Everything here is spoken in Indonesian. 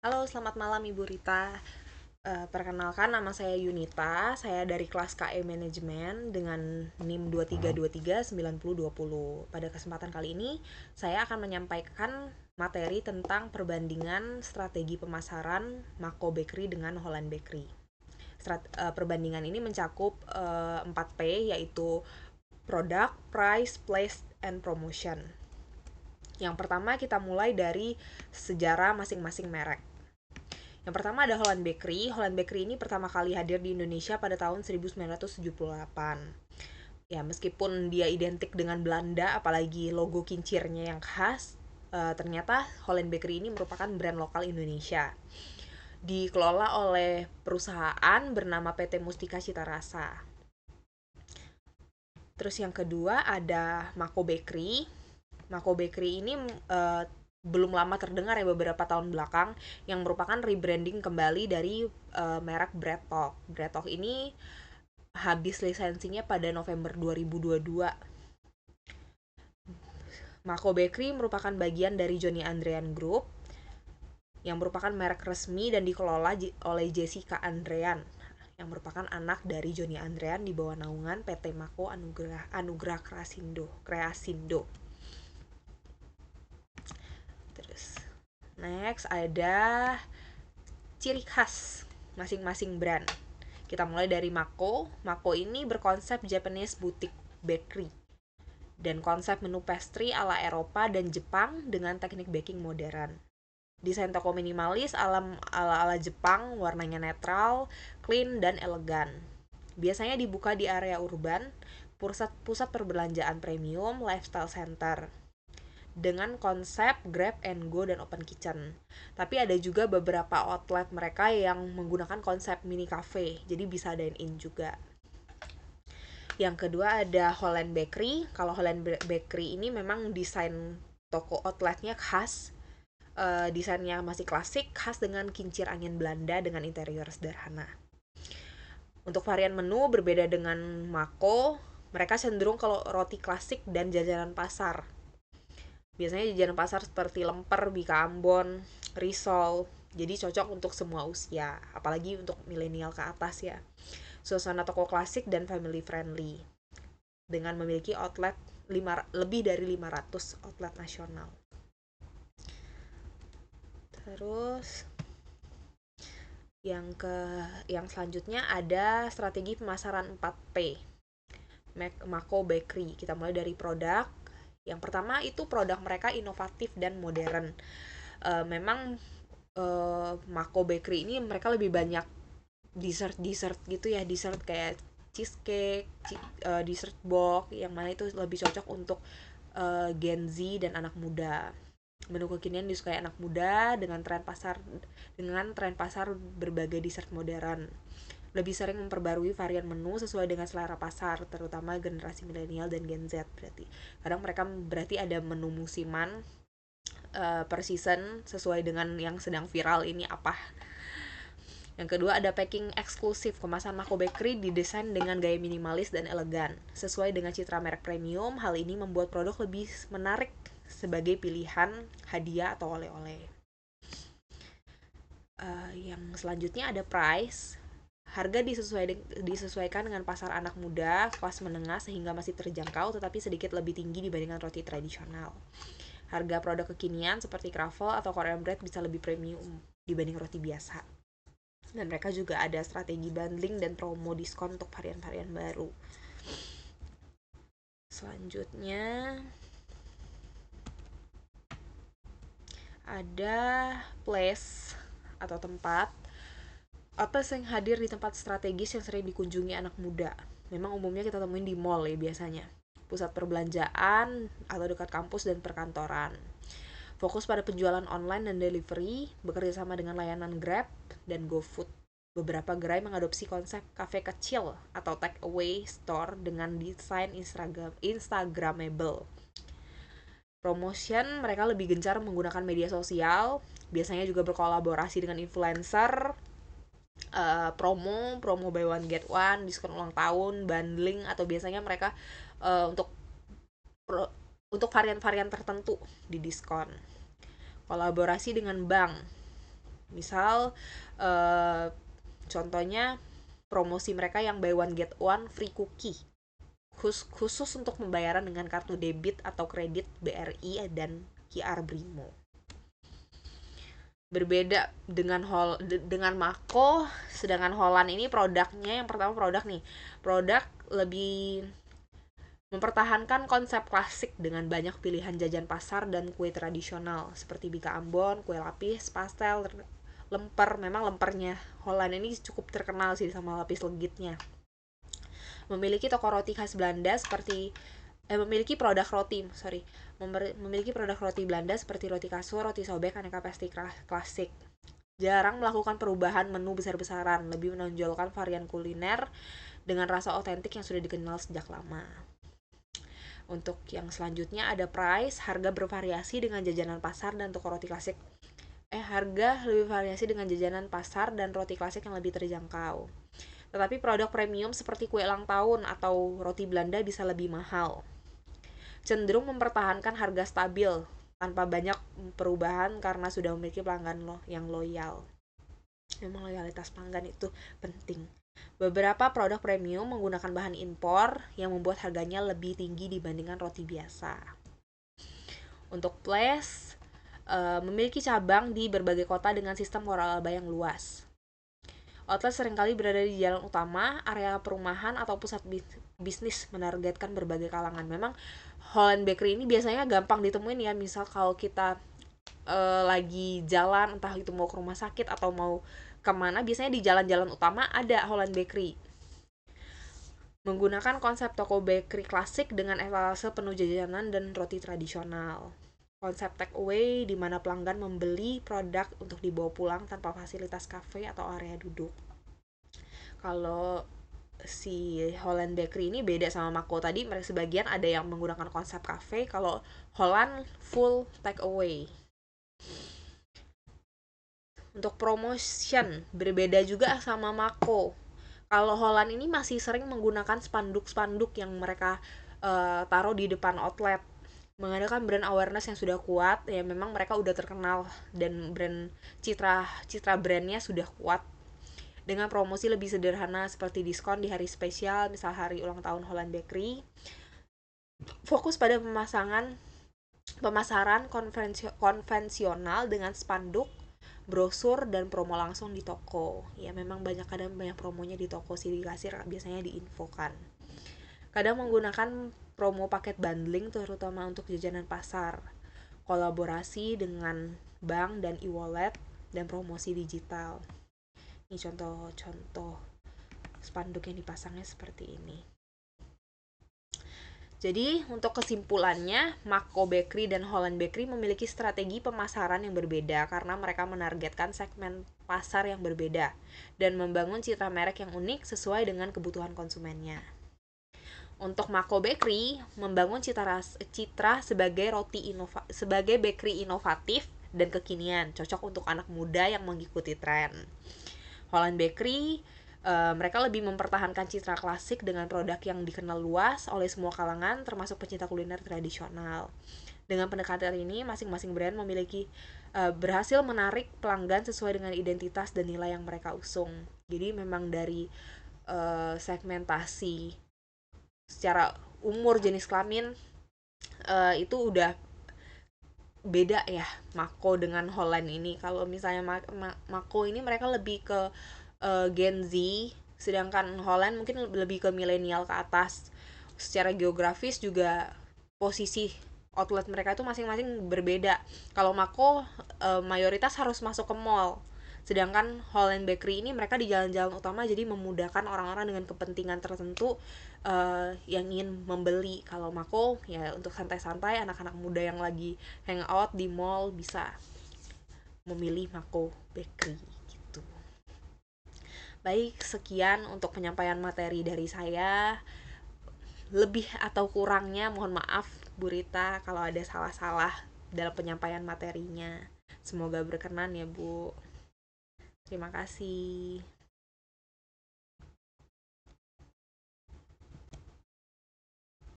Halo, selamat malam Ibu Rita. Perkenalkan, nama saya Yunita. Saya dari kelas KE Manajemen dengan NIM 23239020. Pada kesempatan kali ini, saya akan menyampaikan materi tentang perbandingan strategi pemasaran Mako Bakery dengan Holland Bakery. Perbandingan ini mencakup 4P, yaitu Product, Price, Place, and Promotion. Yang pertama, kita mulai dari sejarah masing-masing merek. Yang pertama ada Holland Bakery. Holland Bakery ini pertama kali hadir di Indonesia pada tahun 1978. Ya, meskipun dia identik dengan Belanda, apalagi logo kincirnya yang khas, ternyata Holland Bakery ini merupakan brand lokal Indonesia. Dikelola oleh perusahaan bernama PT Mustika Cita Rasa. Terus yang kedua ada Mako Bakery. Mako Bakery ini belum lama terdengar ya, beberapa tahun belakang, yang merupakan rebranding kembali dari merek Bread Talk. Bread Talk ini habis lisensinya pada November 2022. Mako Bakery merupakan bagian dari Johnny Andrean Group yang merupakan merek resmi dan dikelola oleh Jessica Andrean yang merupakan anak dari Johnny Andrean di bawah naungan PT Mako Anugrah Kreasindo. Terus next ada ciri khas masing-masing brand. Kita mulai dari Mako. Mako ini berkonsep Japanese boutique bakery dan konsep menu pastry ala Eropa dan Jepang dengan teknik baking modern. Desain toko minimalis ala Jepang, warnanya netral, clean, dan elegan. Biasanya dibuka di area urban, pusat perbelanjaan premium, lifestyle center dengan konsep grab and go dan open kitchen. Tapi ada juga beberapa outlet mereka yang menggunakan konsep mini cafe, jadi bisa dine in juga. Yang kedua ada Holland Bakery. Kalau Holland Bakery ini memang desain toko outletnya khas. Desainnya masih klasik, khas dengan kincir angin Belanda dengan interior sederhana. Untuk varian menu berbeda dengan Mako, mereka cenderung kalau roti klasik dan jajanan pasar. Biasanya jajanan pasar seperti lemper, bika ambon, risol. Jadi cocok untuk semua usia, apalagi untuk milenial ke atas ya. Suasana toko klasik dan family friendly dengan memiliki outlet lebih dari 500 outlet nasional. Terus yang selanjutnya ada strategi pemasaran 4P. Mako Bakery. Kita mulai dari produk. Yang pertama itu produk mereka inovatif dan modern. Memang Mako Bakery ini mereka lebih banyak dessert gitu ya, dessert kayak cheesecake, dessert box, yang mana itu lebih cocok untuk Gen Z dan anak muda. Menu kekinian disukai anak muda dengan tren pasar berbagai dessert modern. Lebih sering memperbarui varian menu sesuai dengan selera pasar, terutama generasi milenial dan Gen Z berarti. Kadang mereka berarti ada menu musiman per season sesuai dengan yang sedang viral ini apa. Yang kedua ada packing eksklusif. Kemasan Mako Bakery didesain dengan gaya minimalis dan elegan. Sesuai dengan citra merek premium, hal ini membuat produk lebih menarik sebagai pilihan hadiah atau oleh-oleh. Yang selanjutnya ada price. Harga disesuaikan dengan pasar anak muda, kelas menengah sehingga masih terjangkau tetapi sedikit lebih tinggi dibandingkan roti tradisional. Harga produk kekinian seperti croffle atau Korean bread bisa lebih premium dibanding roti biasa. Dan mereka juga ada strategi bundling dan promo diskon untuk varian-varian baru. Selanjutnya ada place atau tempat. Apa yang hadir di tempat strategis yang sering dikunjungi anak muda? Memang umumnya kita temuin di mall ya biasanya. Pusat perbelanjaan atau dekat kampus dan perkantoran. Fokus pada penjualan online dan delivery, bekerja sama dengan layanan Grab dan GoFood. Beberapa gerai mengadopsi konsep cafe kecil atau take away store dengan desain Instagramable. Promotion, mereka lebih gencar menggunakan media sosial, biasanya juga berkolaborasi dengan influencer, promo buy one get one, diskon ulang tahun, bundling, atau biasanya mereka untuk varian-varian tertentu di diskon. Kolaborasi dengan bank. Misal contohnya promosi mereka yang buy one get one free cookie, khusus untuk pembayaran dengan kartu debit atau kredit BRI dan QR Brimo. Berbeda dengan Mako, sedangkan Holland ini produknya, yang pertama produk lebih mempertahankan konsep klasik dengan banyak pilihan jajan pasar dan kue tradisional seperti bika ambon, kue lapis, pastel, lemper. Memang lempernya Holland ini cukup terkenal sih sama lapis legitnya. Memiliki toko roti khas Belanda seperti memiliki produk roti Belanda seperti roti kasur, roti sobek, aneka pastry klasik. Jarang melakukan perubahan menu besar-besaran, lebih menonjolkan varian kuliner dengan rasa otentik yang sudah dikenal sejak lama. Untuk yang selanjutnya ada price, harga bervariasi dengan jajanan pasar dan toko roti klasik. Harga lebih variasi dengan jajanan pasar dan roti klasik yang lebih terjangkau. Tetapi produk premium seperti kue ulang tahun atau roti Belanda bisa lebih mahal. Cenderung mempertahankan harga stabil tanpa banyak perubahan karena sudah memiliki pelanggan yang loyal. Memang loyalitas pelanggan itu penting. Beberapa produk premium menggunakan bahan impor yang membuat harganya lebih tinggi dibandingkan roti biasa. Untuk Place, memiliki cabang di berbagai kota dengan sistem waralaba yang luas. Outlet seringkali berada di jalan utama, area perumahan, atau pusat bisnis, menargetkan berbagai kalangan. Memang Holland Bakery ini biasanya gampang ditemuin ya, misal kalau kita lagi jalan, entah itu mau ke rumah sakit atau mau kemana, biasanya di jalan-jalan utama ada Holland Bakery. Menggunakan konsep toko bakery klasik dengan etalase penuh jajanan dan roti tradisional. Konsep take away di mana pelanggan membeli produk untuk dibawa pulang tanpa fasilitas kafe atau area duduk. Kalau si Holland Bakery ini beda sama Mako tadi, mereka sebagian ada yang menggunakan konsep kafe, kalau Holland full take away. Untuk promotion berbeda juga sama Mako. Kalau Holland ini masih sering menggunakan spanduk-spanduk yang mereka taruh di depan outlet, mengadakan brand awareness yang sudah kuat. Ya memang mereka udah terkenal dan citra brandnya sudah kuat, dengan promosi lebih sederhana seperti diskon di hari spesial, misal hari ulang tahun Holland Bakery. Fokus pada pemasaran konvensional dengan spanduk, brosur, dan promo langsung di toko. Ya memang kadang banyak promonya di toko sih, di kasir biasanya diinfokan. Kadang menggunakan promo paket bundling terutama untuk jajanan pasar, kolaborasi dengan bank dan e-wallet, dan promosi digital. Ini contoh-contoh spanduk yang dipasangnya seperti ini. Jadi untuk kesimpulannya, Mako Bakery dan Holland Bakery memiliki strategi pemasaran yang berbeda karena mereka menargetkan segmen pasar yang berbeda dan membangun citra merek yang unik sesuai dengan kebutuhan konsumennya. Untuk Mako Bakery membangun citra sebagai bakery inovatif dan kekinian, cocok untuk anak muda yang mengikuti tren. Holland Bakery mereka lebih mempertahankan citra klasik dengan produk yang dikenal luas oleh semua kalangan, termasuk pecinta kuliner tradisional. Dengan pendekatan ini, masing-masing brand berhasil menarik pelanggan sesuai dengan identitas dan nilai yang mereka usung. Jadi memang dari segmentasi secara umur, jenis kelamin, itu udah beda ya Mako dengan Holland ini. Kalau misalnya Mako ini mereka lebih ke Gen Z, sedangkan Holland mungkin lebih ke milenial ke atas. Secara geografis juga posisi outlet mereka itu masing-masing berbeda. Kalau Mako mayoritas harus masuk ke mall, sedangkan Holland Bakery ini mereka di jalan-jalan utama, jadi memudahkan orang-orang dengan kepentingan tertentu yang ingin membeli. Kalau Mako ya untuk santai-santai, anak-anak muda yang lagi hangout di mall bisa memilih Mako Bakery. Baik, sekian untuk penyampaian materi dari saya. Lebih atau kurangnya mohon maaf Bu Rita kalau ada salah-salah dalam penyampaian materinya. Semoga berkenan ya Bu. Terima kasih.